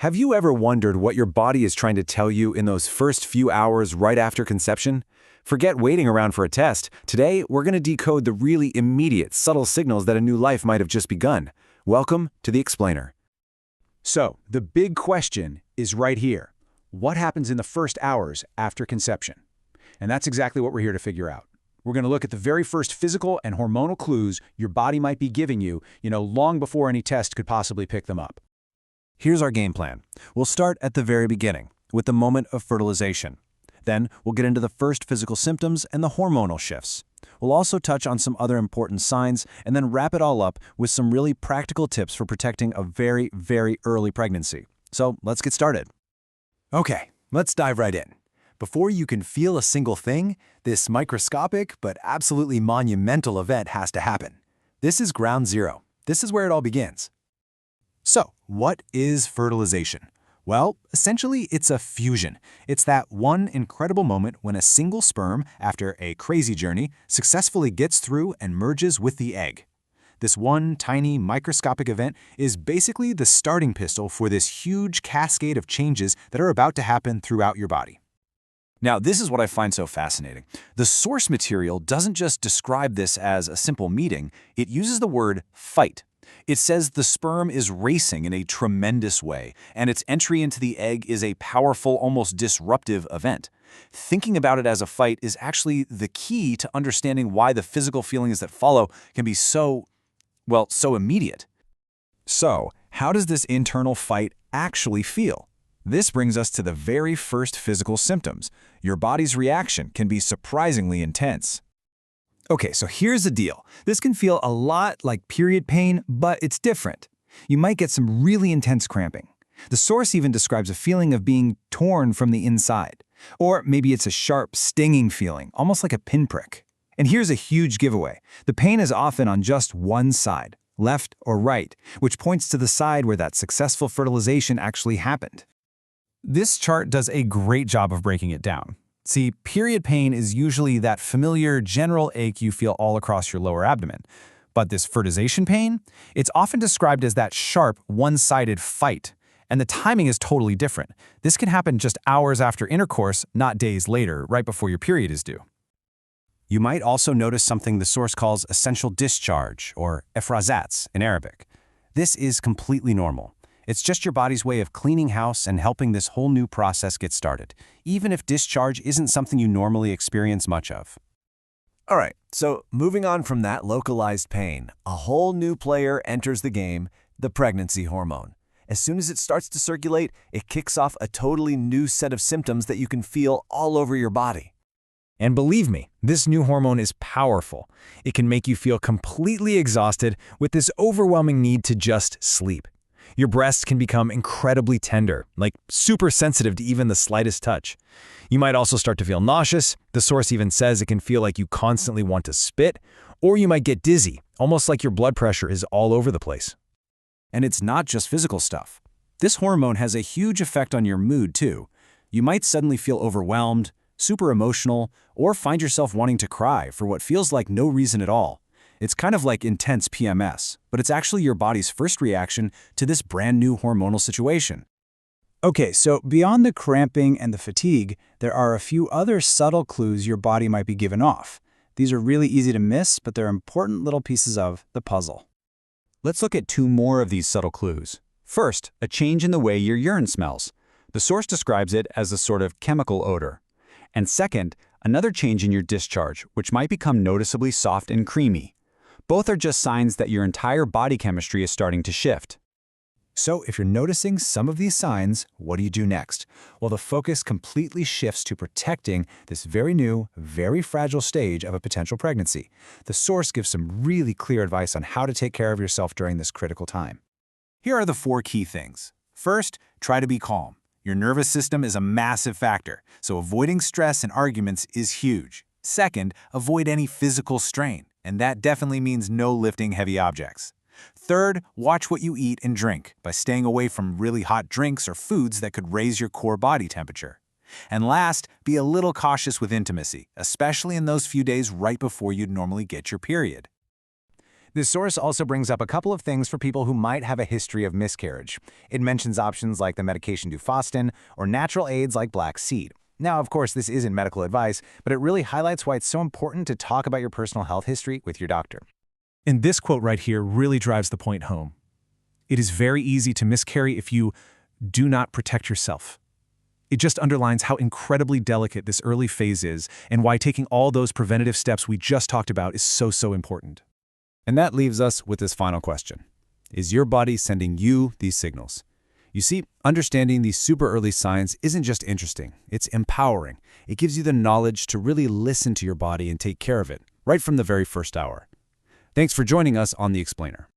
Have you ever wondered what your body is trying to tell you in those first few hours right after conception? Forget waiting around for a test. Today, we're going to decode the really immediate, subtle signals that a new life might have just begun. Welcome to The Explainer. So, the big question is right here. What happens in the first hours after conception? And that's exactly what we're here to figure out. We're going to look at the very first physical and hormonal clues your body might be giving you, long before any test could possibly pick them up. Here's our game plan. We'll start at the very beginning, with the moment of fertilization. Then, we'll get into the first physical symptoms and the hormonal shifts. We'll also touch on some other important signs and then wrap it all up with some really practical tips for protecting a very, very early pregnancy. So, let's get started. Okay, let's dive right in. Before you can feel a single thing, this microscopic but absolutely monumental event has to happen. This is ground zero. This is where it all begins. So, what is fertilization? Well, essentially, it's a fusion. It's that one incredible moment when a single sperm, after a crazy journey, successfully gets through and merges with the egg. This one tiny microscopic event is basically the starting pistol for this huge cascade of changes that are about to happen throughout your body. Now, this is what I find so fascinating. The source material doesn't just describe this as a simple meeting, it uses the word fight. It says the sperm is racing in a tremendous way, and its entry into the egg is a powerful, almost disruptive event. Thinking about it as a fight is actually the key to understanding why the physical feelings that follow can be so immediate. So, how does this internal fight actually feel? This brings us to the very first physical symptoms. Your body's reaction can be surprisingly intense. Okay, so here's the deal. This can feel a lot like period pain, but it's different. You might get some really intense cramping. The source even describes a feeling of being torn from the inside. Or maybe it's a sharp, stinging feeling, almost like a pinprick. And here's a huge giveaway. The pain is often on just one side, left or right, which points to the side where that successful fertilization actually happened. This chart does a great job of breaking it down. See, period pain is usually that familiar general ache you feel all across your lower abdomen. But this fertilization pain, it's often described as that sharp, one-sided fight. And the timing is totally different. This can happen just hours after intercourse, not days later, right before your period is due. You might also notice something the source calls essential discharge, or efrazats in Arabic. This is completely normal. It's just your body's way of cleaning house and helping this whole new process get started, even if discharge isn't something you normally experience much of. All right, so moving on from that localized pain, a whole new player enters the game, the pregnancy hormone. As soon as it starts to circulate, it kicks off a totally new set of symptoms that you can feel all over your body. And believe me, this new hormone is powerful. It can make you feel completely exhausted with this overwhelming need to just sleep. Your breasts can become incredibly tender, like super sensitive to even the slightest touch. You might also start to feel nauseous. The source even says it can feel like you constantly want to spit, or you might get dizzy, almost like your blood pressure is all over the place. And it's not just physical stuff. This hormone has a huge effect on your mood, too. You might suddenly feel overwhelmed, super emotional, or find yourself wanting to cry for what feels like no reason at all. It's kind of like intense PMS, but it's actually your body's first reaction to this brand new hormonal situation. Okay, so beyond the cramping and the fatigue, there are a few other subtle clues your body might be giving off. These are really easy to miss, but they're important little pieces of the puzzle. Let's look at two more of these subtle clues. First, a change in the way your urine smells. The source describes it as a sort of chemical odor. And second, another change in your discharge, which might become noticeably soft and creamy. Both are just signs that your entire body chemistry is starting to shift. So if you're noticing some of these signs, what do you do next? Well, the focus completely shifts to protecting this very new, very fragile stage of a potential pregnancy. The source gives some really clear advice on how to take care of yourself during this critical time. Here are the 4 key things. First, try to be calm. Your nervous system is a massive factor, so avoiding stress and arguments is huge. Second, avoid any physical strain. And that definitely means no lifting heavy objects. Third, watch what you eat and drink by staying away from really hot drinks or foods that could raise your core body temperature. And last, be a little cautious with intimacy, especially in those few days right before you'd normally get your period. This source also brings up a couple of things for people who might have a history of miscarriage. It mentions options like the medication Dufostin or natural aids like black seed. Now, of course, this isn't medical advice, but it really highlights why it's so important to talk about your personal health history with your doctor. And this quote right here really drives the point home. It is very easy to miscarry if you do not protect yourself. It just underlines how incredibly delicate this early phase is and why taking all those preventative steps we just talked about is so important. And that leaves us with this final question. Is your body sending you these signals? You see, understanding these super early signs isn't just interesting, it's empowering. It gives you the knowledge to really listen to your body and take care of it, right from the very first hour. Thanks for joining us on The Explainer.